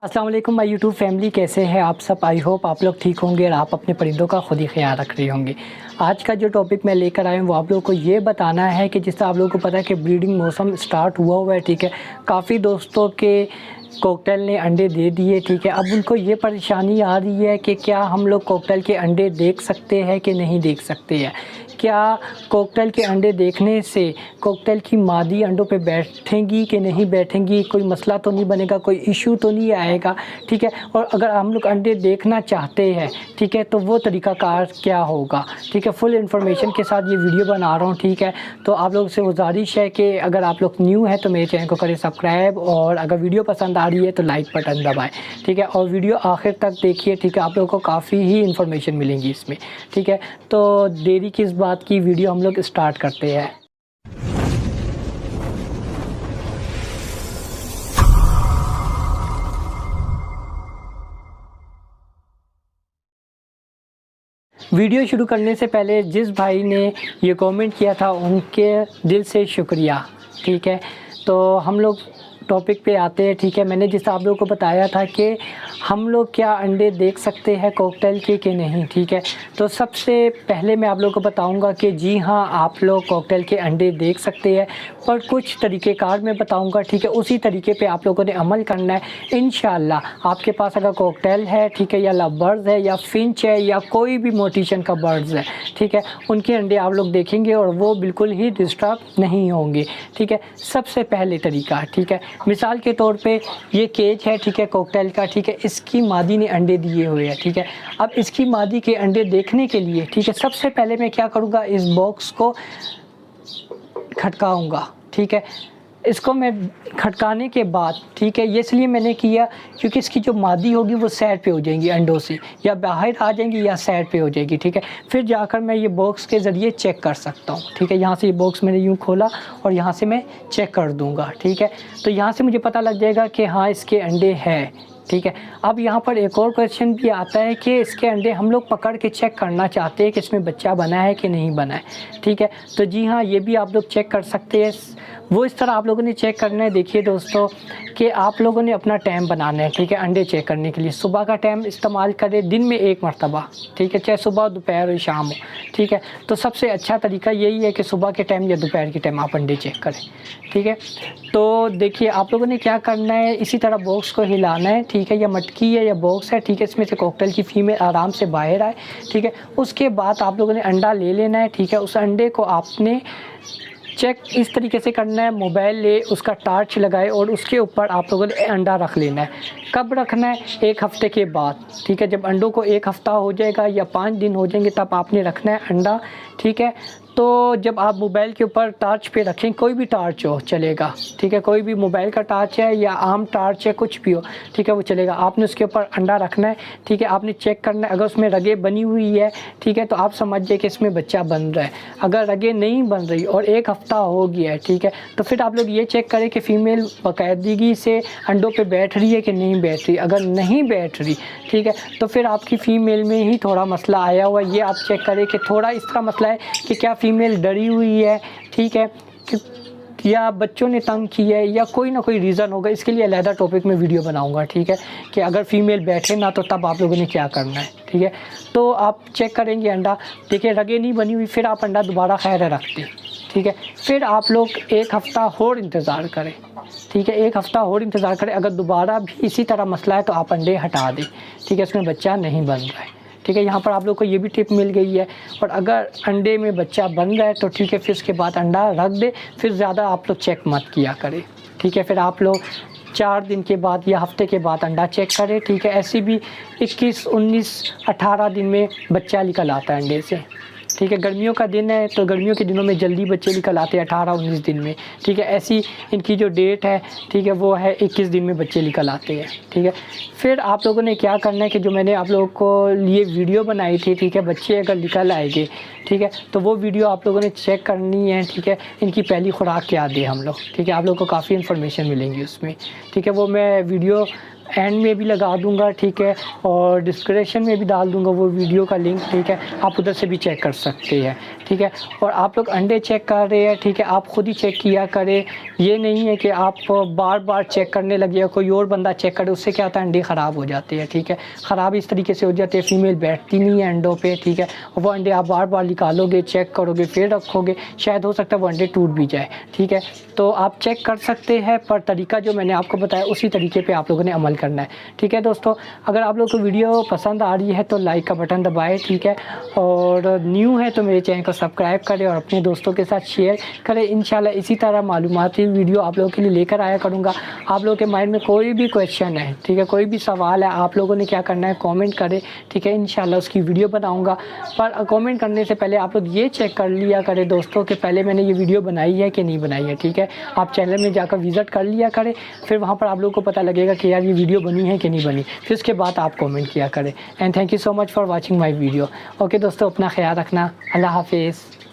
अस्सलाम वालेकुम my YouTube family, कैसे हैं आप सब। आई होप आप लोग ठीक होंगे और आप अपने परिंदों का खुद ही ख्याल रख रहे होंगे। आज का जो टॉपिक मैं लेकर आया हूँ वो आप लोगों को ये बताना है कि जिस तरह आप लोगों को पता है कि ब्रीडिंग मौसम स्टार्ट हुआ है, ठीक है। काफ़ी दोस्तों के कॉकटेल ने अंडे दे दिए, ठीक है। अब उनको ये परेशानी आ रही है कि क्या हम लोग कॉकटेल के अंडे देख सकते हैं कि नहीं देख सकते हैं। क्या कॉकटेल के अंडे देखने से कॉकटेल की मादी अंडों पे बैठेंगी कि नहीं बैठेंगी, कोई मसला तो नहीं बनेगा, कोई इशू तो नहीं आएगा, ठीक है। और अगर हम लोग अंडे देखना चाहते हैं, ठीक है, तो वो तरीक़ाकार क्या होगा, ठीक है। फुल इन्फॉर्मेशन के साथ ये वीडियो बना रहा हूँ, ठीक है। तो आप लोगों से गुजारिश है कि अगर आप लोग न्यू हैं तो मेरे चैनल को करें सब्सक्राइब, और अगर वीडियो पसंद आ रही है तो लाइक बटन दबाएँ, ठीक है। और वीडियो आखिर तक देखिए, ठीक है। आप लोगों को काफ़ी ही इन्फॉर्मेशन मिलेंगी इसमें, ठीक है। तो देरी किस बात की, वीडियो हम लोग स्टार्ट करते हैं। वीडियो शुरू करने से पहले जिस भाई ने ये कमेंट किया था उनके दिल से शुक्रिया, ठीक है। तो हम लोग टॉपिक पे आते हैं, ठीक है। मैंने जिस आप लोगों को बताया था कि हम लोग क्या अंडे देख सकते हैं कॉकटेल के कि नहीं, ठीक है। तो सबसे पहले मैं आप लोगों को बताऊंगा कि जी हाँ, आप लोग कॉकटेल के अंडे देख सकते हैं, पर कुछ तरीक़ेकार मैं बताऊंगा, ठीक है। उसी तरीके पे आप लोगों ने अमल करना है। इंशाल्लाह आपके पास अगर कॉकटेल है, ठीक है, या लव बर्ड्स है या फिंच है या कोई भी मोटिशन का बर्ड्स है, ठीक है, उनके अंडे आप लोग देखेंगे और वो बिल्कुल ही डिस्टर्ब नहीं होंगे, ठीक है। सबसे पहले तरीका, ठीक है, मिसाल के तौर पे ये केज है, ठीक है, कॉकटेल का, ठीक है। इसकी मादी ने अंडे दिए हुए हैं, ठीक है। अब इसकी मादी के अंडे देखने के लिए, ठीक है, सबसे पहले मैं क्या करूँगा, इस बॉक्स को खटकाऊँगा, ठीक है। इसको मैं खटकाने के बाद, ठीक है, ये इसलिए मैंने किया क्योंकि इसकी जो मादी होगी वो साइड पे हो जाएंगी अंडों से, या बाहर आ जाएंगी या साइड पे हो जाएगी, ठीक है। फिर जाकर मैं ये बॉक्स के ज़रिए चेक कर सकता हूँ, ठीक है। यहाँ से ये बॉक्स मैंने यूँ खोला और यहाँ से मैं चेक कर दूँगा, ठीक है। तो यहाँ से मुझे पता लग जाएगा कि हाँ, इसके अंडे हैं, ठीक है। अब यहाँ पर एक और क्वेश्चन भी आता है कि इसके अंडे हम लोग पकड़ के चेक करना चाहते हैं कि इसमें बच्चा बना है कि नहीं बना है, ठीक है। तो जी हाँ, ये भी आप लोग चेक कर सकते हैं। वो इस तरह आप लोगों ने चेक करना है, देखिए दोस्तों, कि आप लोगों ने अपना टाइम बनाना है, ठीक है, अंडे चेक करने के लिए। सुबह का टाइम इस्तेमाल करें, दिन में एक मरतबा, ठीक है, चाहे सुबह दोपहर और शाम हो, ठीक है। तो सबसे अच्छा तरीका यही है कि सुबह के टाइम या दोपहर के टाइम आप अंडे चेक करें, ठीक है। तो देखिए आप लोगों ने क्या करना है, इसी तरह बॉक्स को हिलाना है, ठीक है, या मटकी है या बॉक्स है, ठीक है। इसमें से कॉकटेल की फीमेल आराम से बाहर आए, ठीक है। उसके बाद आप लोगों ने अंडा ले लेना है, ठीक है। उस अंडे को आपने चेक इस तरीके से करना है, मोबाइल ले, उसका टार्च लगाए और उसके ऊपर आप लोगों ने अंडा रख लेना है। कब रखना है, एक हफ़्ते के बाद, ठीक है। जब अंडों को एक हफ़्ता हो जाएगा या 5 दिन हो जाएंगे तब आपने रखना है अंडा, ठीक है। तो जब आप मोबाइल के ऊपर टार्च पे रखें, कोई भी टार्च हो चलेगा, ठीक है, कोई भी मोबाइल का टार्च है या आम टार्च है, कुछ भी हो, ठीक है, वो चलेगा। आपने उसके ऊपर अंडा रखना है, ठीक है। आपने चेक करना है, अगर उसमें रगे बनी हुई है, ठीक है, तो आप समझ जाए कि इसमें बच्चा बन रहा है। अगर रगे नहीं बन रही और एक हफ़्ता हो गया है, ठीक है, तो फिर आप लोग ये चेक करें कि फ़ीमेल बाकायदगी से अंडों पे बैठ रही है कि नहीं बैठ रही। अगर नहीं बैठ रही, ठीक है, तो फिर आपकी फ़ीमेल में ही थोड़ा मसला आया हुआ है। ये आप चेक करें कि थोड़ा इस तरह मसला है कि क्या फ़ीमेल डरी हुई है, ठीक है, या बच्चों ने तंग किया है या कोई ना कोई रीज़न होगा। इसके लिए अलहदा टॉपिक में वीडियो बनाऊंगा, ठीक है, कि अगर फ़ीमेल बैठे ना तो तब आप लोगों ने क्या करना है, ठीक है। तो आप चेक करेंगे अंडा, देखिए रगे नहीं बनी हुई, फिर आप अंडा दोबारा खैर रख दें, ठीक है। फिर आप लोग एक हफ़्ता और इंतज़ार करें, ठीक है, एक हफ़्ता और इंतज़ार करें। अगर दोबारा भी इसी तरह मसला है तो आप अंडे हटा दें, ठीक है, इसमें बच्चा नहीं बन रहा है, ठीक है। यहाँ पर आप लोग को ये भी टिप मिल गई है। और अगर अंडे में बच्चा बन रहा है तो ठीक है, फिर उसके बाद अंडा रख दे, फिर ज़्यादा आप लोग चेक मत किया करें, ठीक है। फिर आप लोग 4 दिन के बाद या हफ्ते के बाद अंडा चेक करें, ठीक है। ऐसे भी 21, 19, 18 दिन में बच्चा निकल आता है अंडे से, ठीक है। गर्मियों का दिन है तो गर्मियों के दिनों में जल्दी बच्चे निकल आते हैं, 18-19 दिन में, ठीक है। ऐसी इनकी जो डेट है, ठीक है, वो है 21 दिन में बच्चे निकल आते हैं, ठीक है। फिर आप लोगों ने क्या करना है कि जो मैंने आप लोगों को लिए वीडियो बनाई थी, ठीक है, बच्चे अगर निकल आएंगे, ठीक है, तो वो वीडियो आप लोगों ने चेक करनी है, ठीक है। इनकी पहली खुराक क्या दे हम लोग, ठीक है, आप लोगों को काफ़ी इन्फॉर्मेशन मिलेंगी उसमें, ठीक है। वो मैं वीडियो एंड में भी लगा दूंगा, ठीक है, और डिस्क्रिप्शन में भी डाल दूंगा वो वीडियो का लिंक, ठीक है, आप उधर से भी चेक कर सकते हैं, ठीक है। और आप लोग अंडे चेक कर रहे हैं, ठीक है, आप खुद ही चेक किया करें, ये नहीं है कि आप बार बार चेक करने लगे या कोई और बंदा चेक करे, उससे क्या होता है अंडे ख़राब हो जाते हैं, ठीक है, ख़राब इस तरीके से हो जाते हैं, फीमेल बैठती नहीं है अंडों पे, ठीक है, और वो अंडे आप बार बार निकालोगे, चेक करोगे, फिर रखोगे, शायद हो सकता है वो अंडे टूट भी जाए, ठीक है। तो आप चेक कर सकते हैं, पर तरीका जो मैंने आपको बताया उसी तरीके पे आप लोगों ने अमल करना है, ठीक है दोस्तों। अगर आप लोग को वीडियो पसंद आ रही है तो लाइक का बटन दबाएं, ठीक है, और न्यू है तो मेरे चैनल को सब्सक्राइब करें और अपने दोस्तों के साथ शेयर करें। इंशाल्लाह इसी तरह मालूमाती वीडियो आप लोगों के लिए लेकर आया करूँगा। आप लोगों के माइंड में कोई भी क्वेश्चन है, ठीक है, कोई भी सवाल है, आप लोगों ने क्या करना है कमेंट करें, ठीक है, इंशाल्लाह उसकी वीडियो बनाऊँगा। पर कमेंट करने से पहले आप लोग ये चेक कर लिया करें दोस्तों कि पहले मैंने ये वीडियो बनाई है कि नहीं बनाई है, ठीक है। आप चैनल में जाकर विज़िट कर लिया करें, फिर वहाँ पर आप लोगों को पता लगेगा कि यार ये वीडियो बनी है कि नहीं बनी, फिर उसके बाद आप कमेंट किया करें। And thank you so much for watching my video. Okay दोस्तों, अपना ख्याल रखना, अल्लाह हाफिज़।